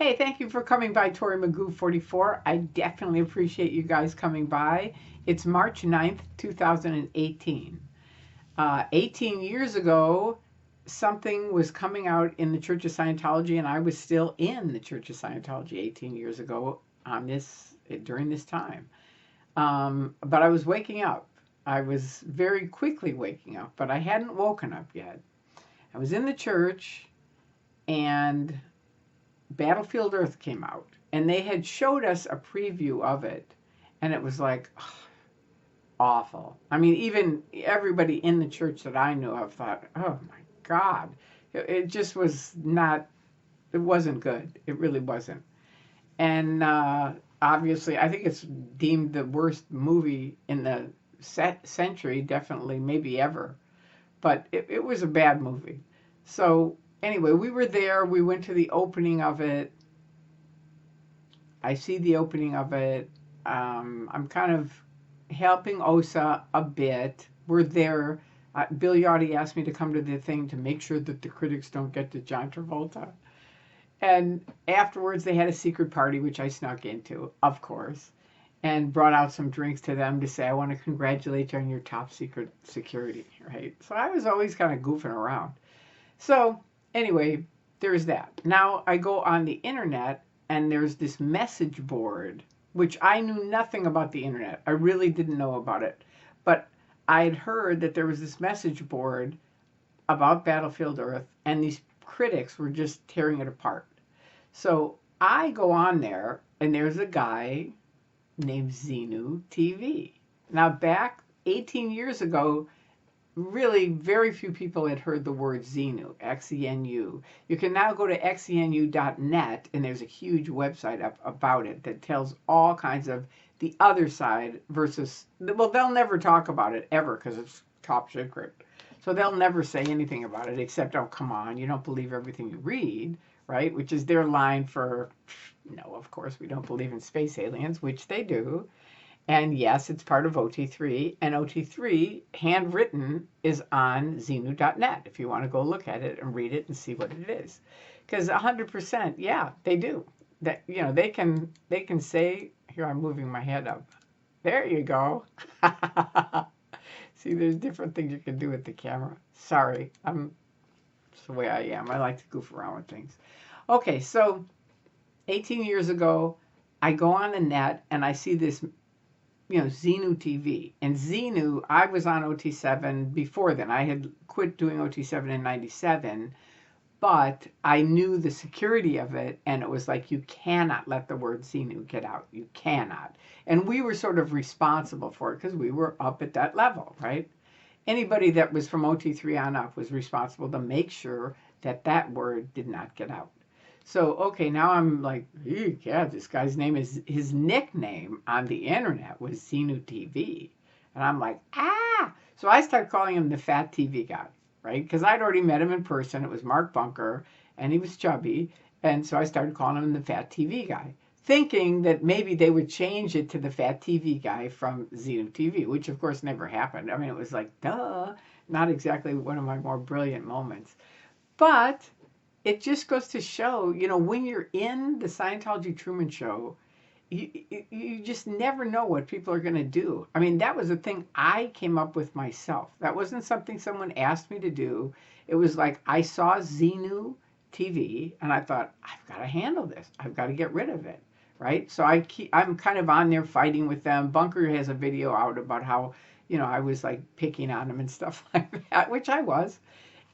Hey, thank you for coming by, Tori Magoo 44. I definitely appreciate you guys coming by. It's March 9th, 2018. 18 years ago, something was coming out in the Church of Scientology, and I was still in the Church of Scientology 18 years ago on this during this time. But I was waking up. I was very quickly waking up, but I hadn't woken up yet. I was in the church, and Battlefield Earth came out, and they had showed us a preview of it, and it was like awful. I mean, even everybody in the church that I knew of thought, oh my God, it just was not, it wasn't good. It really wasn't. And obviously, I think it's deemed the worst movie in the century, definitely, maybe ever. But it was a bad movie. So anyway, we were there. We went to the opening of it. I see the opening of it. I'm kind of helping Osa a bit. We're there. Bill Yachty asked me to come to the thing to make sure that the critics don't get to John Travolta. And afterwards, they had a secret party, which I snuck into, of course, and brought out some drinks to them to say, I want to congratulate you on your top secret security, right? So I was always kind of goofing around. So anyway, there's that. Now I go on the internet, and there's this message board, which I knew nothing about the internet. I really didn't know about it. But I had heard that there was this message board about Battlefield Earth, and these critics were just tearing it apart. So I go on there, and there's a guy named Xenu TV. Now, back 18 years ago, really very few people had heard the word Xenu, X-E-N-U. You can now go to xenu.net, and there's a huge website up about it that tells all kinds of the other side versus, well, they'll never talk about it ever because it's top secret. So they'll never say anything about it except, oh, come on, you don't believe everything you read, right? Which is their line for, no, of course, we don't believe in space aliens, which they do. And yes, it's part of OT3, and OT3, handwritten, is on xenu.net if you want to go look at it and read it and see what it is. Because 100%, yeah, they do. That, you know, they can say, here, I'm moving my head up. There you go. See, there's different things you can do with the camera. Sorry, it's the way I am. I like to goof around with things. Okay, so 18 years ago, I go on the net and I see this, Xenu TV. And Xenu, I was on OT7 before then. I had quit doing OT7 in 97, but I knew the security of it, and it was like, you cannot let the word Xenu get out. You cannot. And we were sort of responsible for it because we were up at that level, right? Anybody that was from OT3 on up was responsible to make sure that that word did not get out. So, okay, now I'm like, yeah, this guy's name is, his nickname on the internet was Xenu TV. And I'm like, ah! So I start calling him the fat TV guy, right? Because I'd already met him in person. It was Mark Bunker, and he was chubby. And so I started calling him the fat TV guy, thinking that maybe they would change it to the fat TV guy from Xenu TV, which of course never happened. I mean, it was like, duh, not exactly one of my more brilliant moments. But it just goes to show, when you're in the Scientology Truman Show, you just never know what people are going to do. I mean, that was a thing I came up with myself. That wasn't something someone asked me to do. It was like I saw Xenu TV, and I thought, I've got to handle this. I've got to get rid of it, right? So I'm kind of on there fighting with them. Bunker has a video out about how, I was like picking on him and stuff like that, which I was.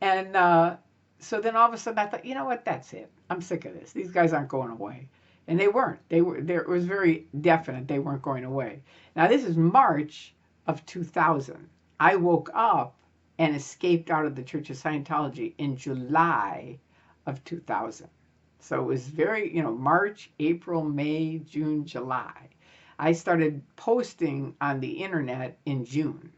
And so then all of a sudden I thought, you know what, that's it. I'm sick of this. These guys aren't going away. And they weren't. They were there. It was very definite they weren't going away. Now this is March of 2000. I woke up and escaped out of the Church of Scientology in July of 2000. So it was very, March, April, May, June, July. I started posting on the internet in June.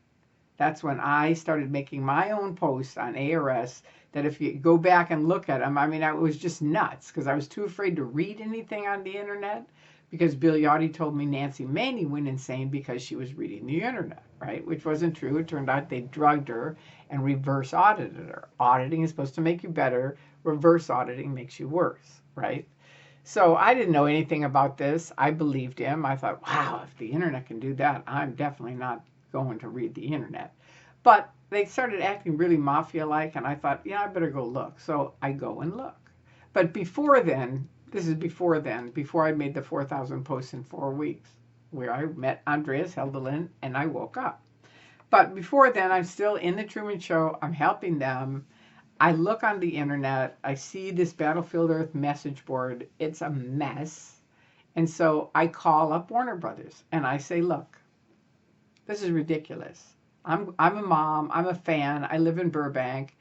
That's when I started making my own posts on ARS that if you go back and look at them, I mean, I was just nuts because I was too afraid to read anything on the internet because Bill Yachty told me Nancy Maney went insane because she was reading the internet, right? Which wasn't true. It turned out they drugged her and reverse audited her. Auditing is supposed to make you better. Reverse auditing makes you worse, right? So I didn't know anything about this. I believed him. I thought, wow, if the internet can do that, I'm definitely not going to read the internet. But they started acting really mafia-like, and I thought, yeah, I better go look. So I go and look. But before then, this is before then, before I made the 4,000 posts in 4 weeks, where I met Andreas Heldelin and I woke up. But before then, I'm still in the Truman Show. I'm helping them. I look on the internet. I see this Battlefield Earth message board. It's a mess. And so I call up Warner Brothers and I say, look, this is ridiculous. I'm a mom. I'm a fan. I live in Burbank.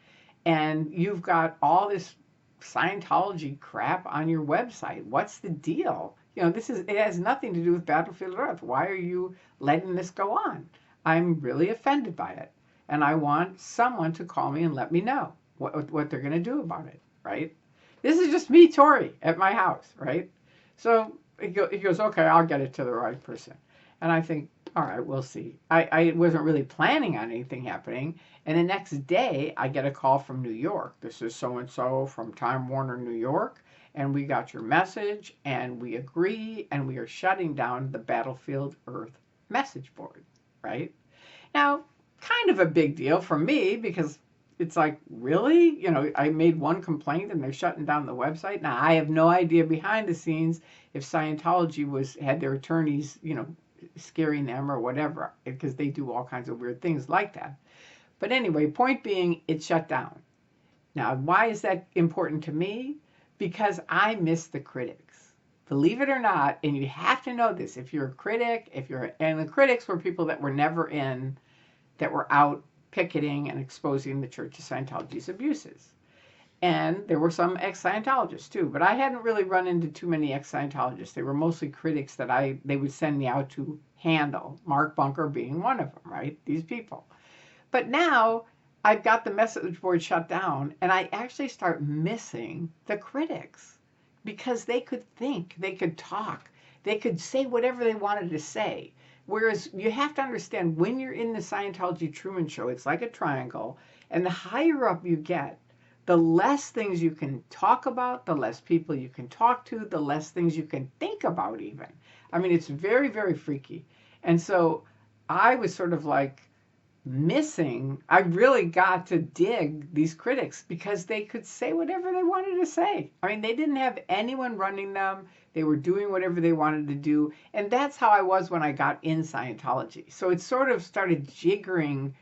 And you've got all this Scientology crap on your website. What's the deal? It has nothing to do with Battlefield Earth. Why are you letting this go on? I'm really offended by it. And I want someone to call me and let me know what they're going to do about it, right? This is just me, Tori, at my house, right? So he goes, okay, I'll get it to the right person. And I think, all right, we'll see. I wasn't really planning on anything happening. And the next day, I get a call from New York. This is so-and-so from Time Warner, New York. And we got your message, and we agree, and we are shutting down the Battlefield Earth message board, right? Now, kind of a big deal for me because it's like, really? I made one complaint and they're shutting down the website. Now, I have no idea behind the scenes if Scientology had their attorneys, scaring them or whatever, because they do all kinds of weird things like that. But anyway, point being, it's shut down. Now, why is that important to me? Because I miss the critics. Believe it or not, and you have to know this, if you're a critic, and the critics were people that were never in, that were out picketing and exposing the Church of Scientology's abuses. And there were some ex-Scientologists too, but I hadn't really run into too many ex-Scientologists. They were mostly critics that they would send me out to handle, Mark Bunker being one of them, right? These people. But now I've got the message board shut down, and I actually start missing the critics because they could think, they could talk, they could say whatever they wanted to say. Whereas you have to understand, when you're in the Scientology Truman Show, it's like a triangle, and the higher up you get, the less things you can talk about, the less people you can talk to, the less things you can think about even. I mean, it's very, very freaky. And so I was sort of like missing, I really got to dig these critics because they could say whatever they wanted to say. I mean, they didn't have anyone running them. They were doing whatever they wanted to do. And that's how I was when I got in Scientology. So it sort of started jiggering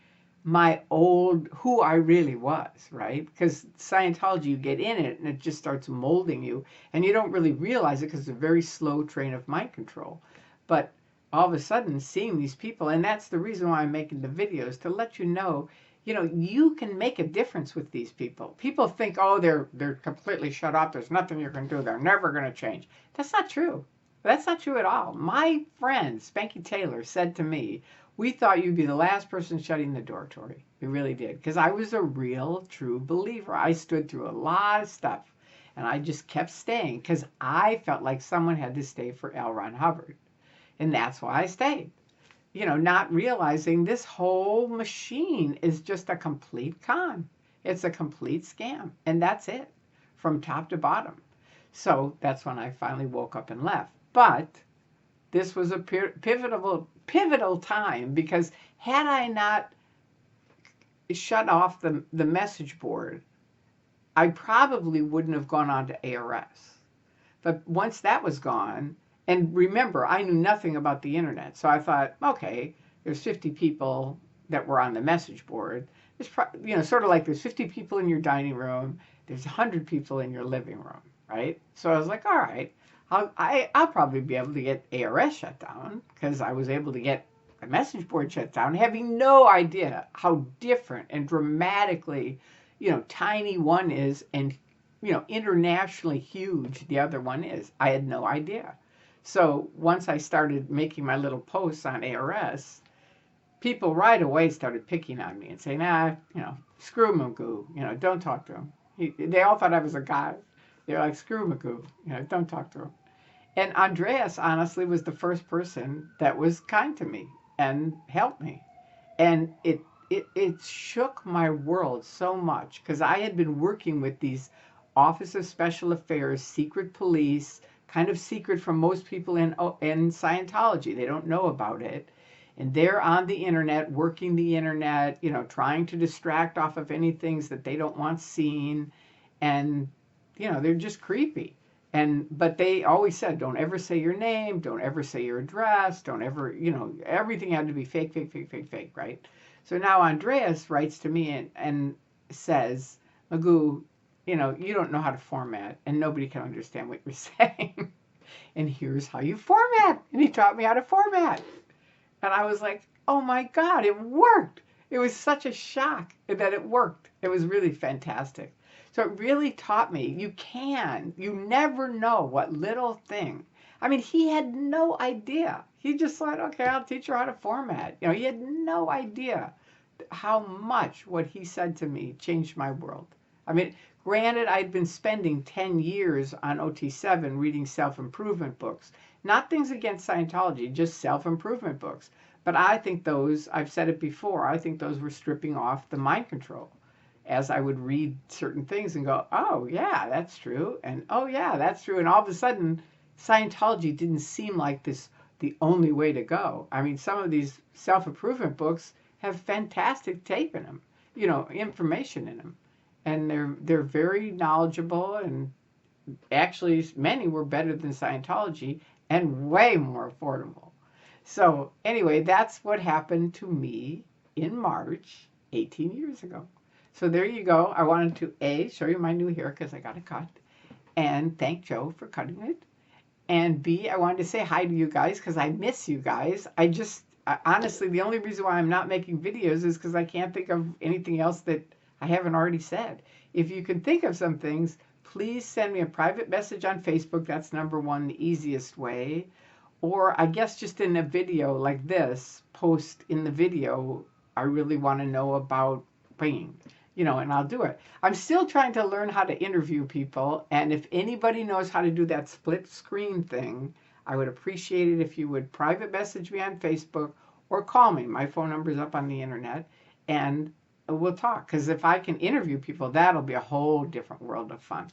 my old, who I really was, right? Because Scientology, you get in it and it just starts molding you. And you don't really realize it because it's a very slow train of mind control. But all of a sudden, seeing these people, and that's the reason why I'm making the videos, to let you know, you can make a difference with these people. People think, oh, they're completely shut off. There's nothing you can do. They're never going to change. That's not true. That's not true at all. My friend, Spanky Taylor, said to me, we thought you'd be the last person shutting the door, Tori. We really did. Because I was a real, true believer. I stood through a lot of stuff. And I just kept staying because I felt like someone had to stay for L. Ron Hubbard. And that's why I stayed. Not realizing this whole machine is just a complete con. It's a complete scam. And that's it, from top to bottom. So that's when I finally woke up and left. But this was a pivotal time, because had I not shut off the message board, I probably wouldn't have gone on to ARS. But once that was gone, and remember, I knew nothing about the internet, so I thought, okay, there's 50 people that were on the message board. There's sort of like there's 50 people in your dining room, there's 100 people in your living room, right? So I was like, all right, I'll probably be able to get ARS shut down, because I was able to get the message board shut down, having no idea how different and dramatically, tiny one is, and internationally huge the other one is. I had no idea. So once I started making my little posts on ARS, people right away started picking on me and saying, screw Magoo, don't talk to him. They all thought I was a guy. They're like, screw Magoo, don't talk to him. And Andreas, honestly, was the first person that was kind to me and helped me. And it shook my world so much, because I had been working with these Office of Special Affairs, secret police, kind of secret from most people in Scientology. They don't know about it. And they're on the internet, working the internet, you know, trying to distract off of any things that they don't want seen. And, you know, they're just creepy. But they always said, don't ever say your name, don't ever say your address, don't ever, you know, everything had to be fake, fake, fake, fake, fake, right? So now Andreas writes to me and says, Magoo, you know, you don't know how to format and nobody can understand what you're saying. And here's how you format. And he taught me how to format. And I was like, oh my God, it worked. It was such a shock that it worked. It was really fantastic. So it really taught me you never know what little thing. I mean, he had no idea. He just thought, okay, I'll teach her how to format. You know, he had no idea how much what he said to me changed my world. I mean, granted, I'd been spending 10 years on OT7 reading self-improvement books. Not things against Scientology, just self-improvement books. But I think those, I've said it before, I think those were stripping off the mind control. As I would read certain things and go, oh, yeah, that's true. And, oh, yeah, that's true. And all of a sudden, Scientology didn't seem like the only way to go. I mean, some of these self-improvement books have fantastic tape in them, you know, information in them. And they're very knowledgeable, and actually many were better than Scientology and way more affordable. So anyway, that's what happened to me in March 18 years ago. So there you go. I wanted to A, show you my new hair because I got it cut, and thank Joe for cutting it. And B, I wanted to say hi to you guys because I miss you guys. Honestly, the only reason why I'm not making videos is because I can't think of anything else that I haven't already said. If you can think of some things, please send me a private message on Facebook. That's number one, the easiest way. Or I guess just in a video like this, post in the video, I really want to know about bringing, you know, and I'll do it. I'm still trying to learn how to interview people. And if anybody knows how to do that split screen thing, I would appreciate it if you would private message me on Facebook or call me. My phone number is up on the internet and we'll talk. Because if I can interview people, that'll be a whole different world of fun.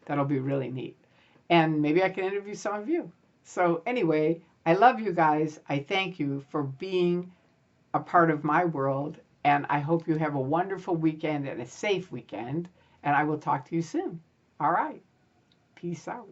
That'll be really neat. And maybe I can interview some of you. So anyway, I love you guys. I thank you for being a part of my world. And I hope you have a wonderful weekend and a safe weekend. And I will talk to you soon. All right. Peace out.